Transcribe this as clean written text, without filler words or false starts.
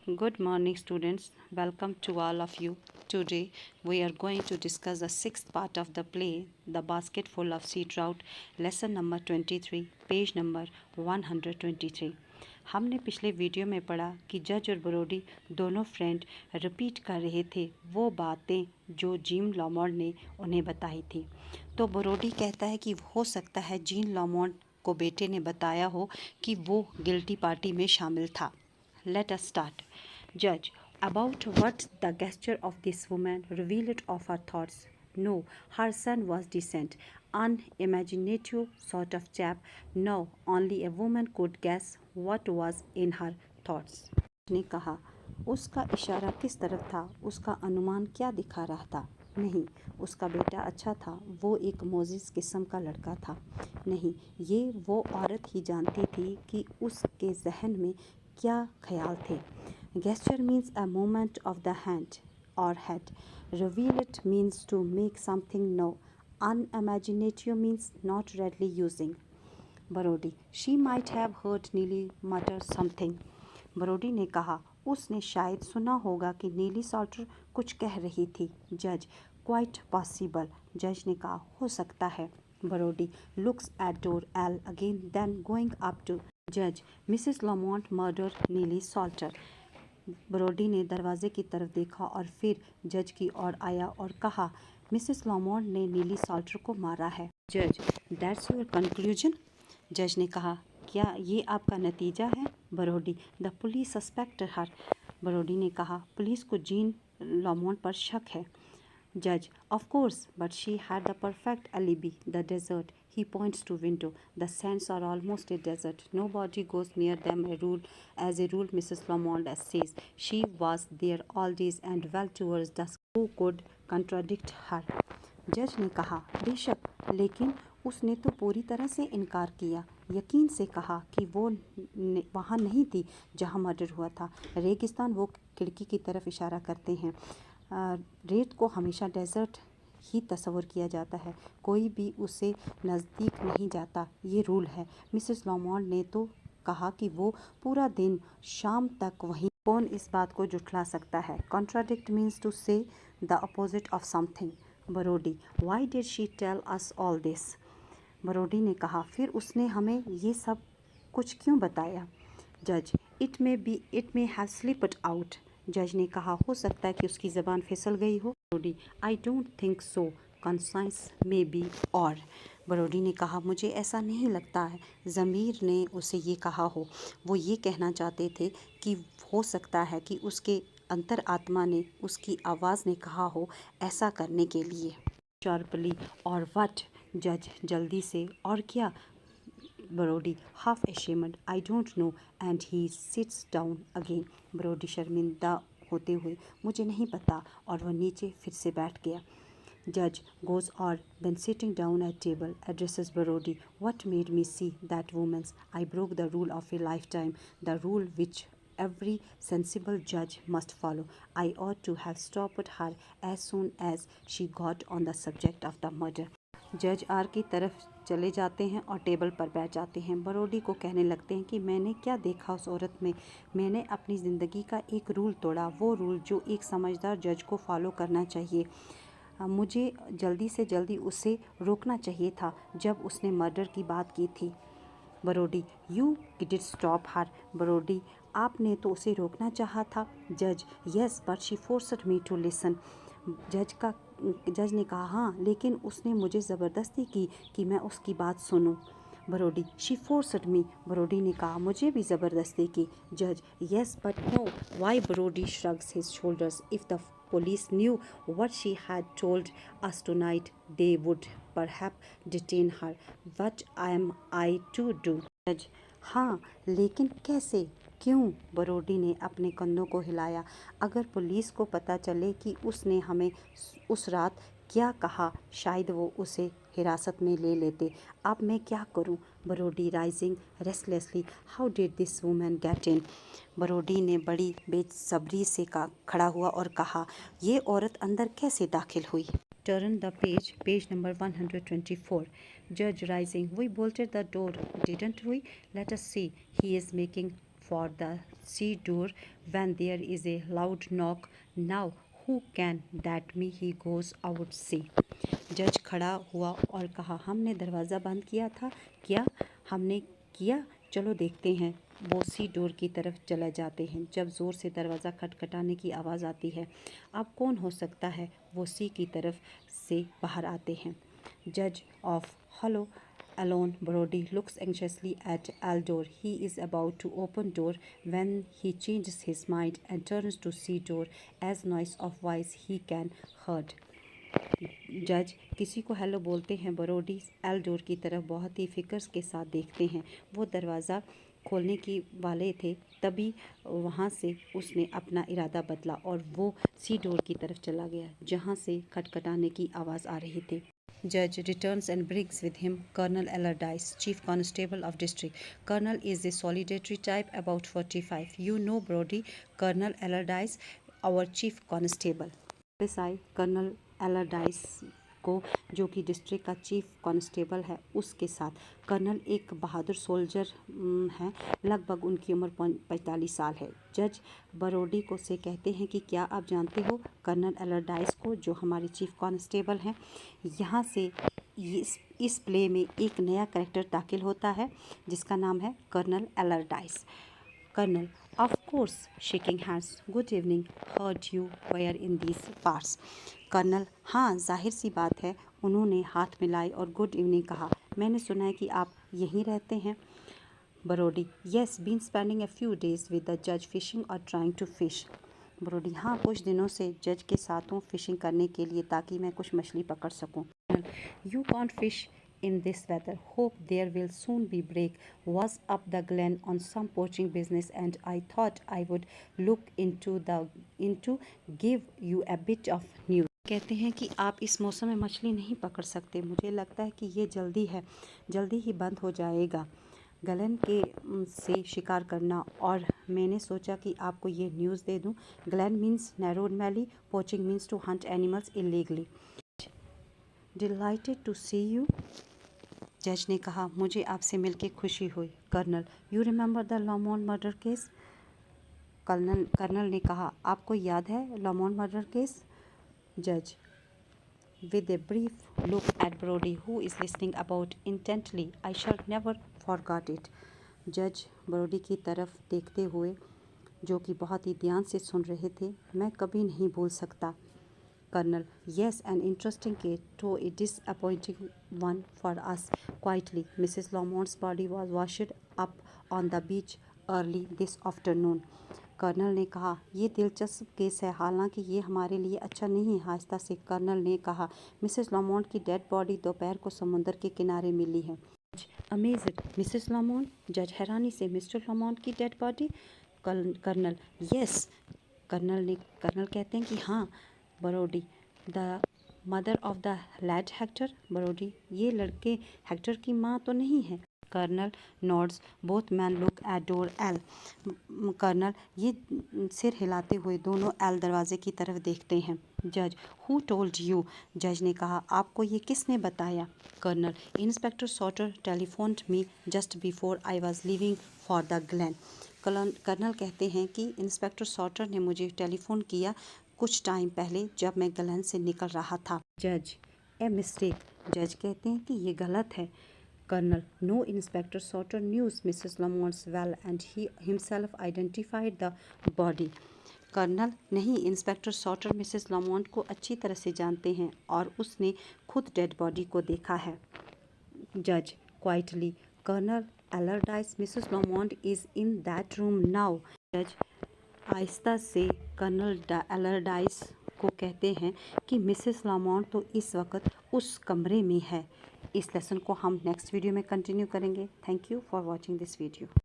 Good morning, students. Welcome to all of you. Today, we are going to discuss the sixth part of the play, The Basket Full of Sea Trout, lesson number 23, page number 123. हमने पिछले video में पढ़ा कि जज और Brodie दोनों friend repeat कर रहे थे वो बातें जो जीन लॉमॉन्ट ने उन्हें बताई थी। तो ब्रोडी कहता है कि हो सकता है जीन लॉमॉन्ट को बेटे ने बताया हो कि वो गिल्टी पार्टी में शामिल था। Let us start. Judge, about what the gesture of this woman revealed of her thoughts. No, her son was decent, unimaginative sort of chap. No, only a woman could guess what was in her thoughts. ने कहा, उसका इशारा किस तरफ था, उसका अनुमान क्या दिखा रहा था? नहीं, उसका बेटा अच्छा था, वो एक मोजिस किस्म का लड़का था। नहीं, ये वो औरत ही जानती थी कि उसके जहन में क्या ख्याल थे। Gesture means a movement of the hand or head. Reveal it means to make something know. Unimaginative means not readily using. Barodi, she might have heard Neely mutter something. बरोडी ने कहा, उसने शायद सुना होगा कि नीली सॉल्टर कुछ कह रही थी। जज, क्वाइट पॉसिबल। जज ने कहा, हो सकता है। Brodie looks at Dorelle again then going up to जज, Mrs Lamont murder Nelly Salter. Brodie ने दरवाजे की तरफ देखा और फिर जज की ओर आया और कहा, मिसेस लॉमॉन्ट ने नीली सॉल्टर को मारा है। जज, दैट्स योर कंक्लूजन? जज ने कहा, क्या ये आपका नतीजा है? Brodie, the police suspect her. Brodie ने कहा, पुलिस को जीन लॉमॉन्ट पर शक है। Judge, of course, but she had the perfect alibi. The desert. He points to window. The sands are almost a desert. Nobody goes near them. As a rule, Mrs. Lamond says she was there all days and well towards dusk. Who could contradict her? जज ने कहा, बेशक, लेकिन उसने तो पूरी तरह से इनकार किया, यकीन से कहा कि वो वहाँ नहीं थी जहाँ मर्डर हुआ था। रेगिस्तान, वो खिड़की की तरफ इशारा करते हैं। रेत को हमेशा डेजर्ट ही तस्वर किया जाता है, कोई भी उसे नज़दीक नहीं जाता, ये रूल है। मिसेस लॉमॉन्ट ने तो कहा कि वो पूरा दिन शाम तक वहीं। कौन इस बात को जुठला सकता है? Contradict means to say the opposite of something. Brodie, why did she tell us all this? Brodie ने कहा, फिर उसने हमें ये सब कुछ क्यों बताया? जज, it may have slipped out. जज ने कहा, हो सकता है कि उसकी ज़बान फिसल गई हो। Brodie, I don't think so, conscience may be or. Brodie ने कहा, मुझे ऐसा नहीं लगता है ज़मीर ने उसे ये कहा हो। वो ये कहना चाहते थे कि हो सकता है कि उसके अंतर आत्मा ने, उसकी आवाज़ ने कहा हो ऐसा करने के लिए। शार्पली, और वट? जज, जल्दी से, और क्या? Brody, half ashamed, I don't know, and he sits down again. Brody शर्मिंदा होते हुए, मुझे नहीं पता, और वह नीचे फिर से बैठ गया। Judge goes on, then sitting down at table, addresses Brody. What made me see that woman's? I broke the rule of a lifetime, the rule which every sensible judge must follow. I ought to have stopped her as soon as she got on the subject of the murder. जज are की तरफ चले जाते हैं और table पर बैठ जाते हैं। बरोडी को कहने लगते हैं कि मैंने क्या देखा उस औरत में? मैंने अपनी ज़िंदगी का एक रूल तोड़ा, वो रूल जो एक समझदार जज को फॉलो करना चाहिए। मुझे जल्दी से जल्दी उसे रोकना चाहिए था जब उसने मर्डर की बात की थी। Brodie, you did stop her. Brodie, आपने तो उसे रोकना चाहा था। जज, yes, but she forced me to listen. जज ने कहा, हाँ, लेकिन उसने मुझे ज़बरदस्ती की कि मैं उसकी बात सुनूं। बरोडी, शी फोर्सड मी। बरोडी ने कहा, मुझे भी ज़बरदस्ती की। जज, yes but no. Why? Brodie shrugs his shoulders. If the police knew what she had told us tonight, they would perhaps detain her. What am I to do? Judge, हाँ, लेकिन कैसे? क्यों? बरोडी ने अपने कंधों को हिलाया। अगर पुलिस को पता चले कि उसने हमें उस रात क्या कहा, शायद वो उसे हिरासत में ले लेते। अब मैं क्या करूं? Brodie rising restlessly, how did this woman get in? Brodie ने बड़ी बेसब्री से खड़ा हुआ और कहा, ये औरत अंदर कैसे दाखिल हुई? Turn the page, page number 124. Judge rising, we bolted the door, didn't we? Let us see. He is making for the sea door when there is a loud knock. Now who can that me? He goes out see. जज खड़ा हुआ और कहा, हमने दरवाज़ा बंद किया था क्या? हमने किया, चलो देखते हैं। वो सी डोर की तरफ चले जाते हैं। जब ज़ोर से दरवाज़ा खटखटाने की आवाज़ आती है। अब कौन हो सकता है? वो सी की तरफ से बाहर आते हैं। जज of hello alone. Brody looks anxiously at Aldor. He is about to open door when he changes his mind and turns to see door as noise of voice he can heard. जज किसी को hello बोलते हैं। बरोडी एल्डोर की तरफ बहुत ही फिक्र के साथ देखते हैं। वो दरवाज़ा खोलने की वाले थे, तभी वहाँ से उसने अपना इरादा बदला और वो सी डोर की तरफ चला गया जहाँ से खटखटाने की आवाज़ आ रही थी। Judge returns and brings with him Colonel Allardyce, Chief Constable of District. Colonel is a solitary type, about 45. You know Brody, Colonel Allardyce, our Chief Constable. वापस आए कर्नल एलरडाइस को, जो कि डिस्ट्रिक्ट का चीफ कांस्टेबल है, उसके साथ। कर्नल एक बहादुर सोल्जर हैं, लगभग उनकी उम्र 45 साल है। जज बरोडी को से कहते हैं कि क्या आप जानते हो कर्नल एलरडाइस को, जो हमारे चीफ कांस्टेबल हैं? यहाँ से इस प्ले में एक नया कैरेक्टर दाखिल होता है जिसका नाम है colonel एलरडाइस। Colonel, of course, shaking hands. Good evening. Heard you were in these parts. Colonel, हाँ जाहिर सी बात है। उन्होंने हाथ मिलाए और गुड इवनिंग कहा। मैंने सुना है कि आप यहीं रहते हैं। बरोडी, yes, been spending a few days with the judge fishing or trying to fish. बरोडी, हाँ कुछ दिनों से जज के साथ हूँ फिशिंग करने के लिए, ताकि मैं कुछ मछली पकड़ सकूँ। You can't fish in this weather. Hope there will soon be break. Was up the glen on some poaching business and I thought I would look into give you a bit of news. कहते हैं कि आप इस मौसम में मछली नहीं पकड़ सकते। मुझे लगता है कि ये जल्दी ही बंद हो जाएगा गलन के से शिकार करना, और मैंने सोचा कि आपको ये न्यूज़ दे दूं। Glen means narrowed valley, poaching means to hunt animals illegally. Delighted to see you, जज ने कहा, मुझे आपसे मिलकर खुशी हुई। Colonel, you remember the Lamont murder case? Colonel ने कहा, आपको याद है लॉमोन मर्डर केस? जज with a brief look at Brody, who is listening about intently. I shall never forget it. जज ब्रोडी की तरफ देखते हुए, जो कि बहुत ही ध्यान से सुन रहे थे, मैं कभी नहीं भूल सकता। Colonel, yes, an interesting case, though a disappointing one for us. Quietly, Mrs. Lamont's body was washed up on the beach early this afternoon. Colonel ने कहा, ये दिलचस्प केस है, हालांकि ये हमारे लिए अच्छा नहीं है। आहिस्ता से कर्नल ने कहा, मिसेस लामोंट की डेड बॉडी दोपहर को समुद्र के किनारे मिली है। Amazing, Mrs Lamont? जज हैरानी से, मिस्टर लामोंट की dead body? Colonel, yes. Colonel कहते हैं कि हाँ। Brodie, the mother of the lad Hector? Brodie, ये लड़के हेक्टर की माँ तो नहीं है? Colonel nods, both man look at Dorelle. Colonel, ये सिर हिलाते हुए दोनों एल दरवाजे की तरफ देखते हैं। जज, हु टोल्ड यू? जज ने कहा, आपको ये किसने बताया? Colonel, inspector Salter telephoned me just before I was leaving for the glen. Colonel कहते हैं कि इंस्पेक्टर सॉटर ने मुझे टेलीफोन किया कुछ टाइम पहले जब मैं ग्लेन से निकल रहा था। जज, ए मिस्टेक। जज कहते हैं कि ये गलत है। Colonel, no, Inspector Sauter knew Mrs. Lamont well and he himself identified the body. Colonel, नहीं, इंस्पेक्टर सॉटर मिसेस लामोंट को अच्छी तरह से जानते हैं और उसने खुद डेड बॉडी को देखा है। जज, quietly, colonel Allardyce, Mrs Lamont is in that room now. जज आहिस्ता से कर्नल एलरडाइस को कहते हैं कि मिसेस लामोंट तो इस वक्त उस कमरे में है। इस लेसन को हम नेक्स्ट वीडियो में कंटिन्यू करेंगे। Thank you for watching this video.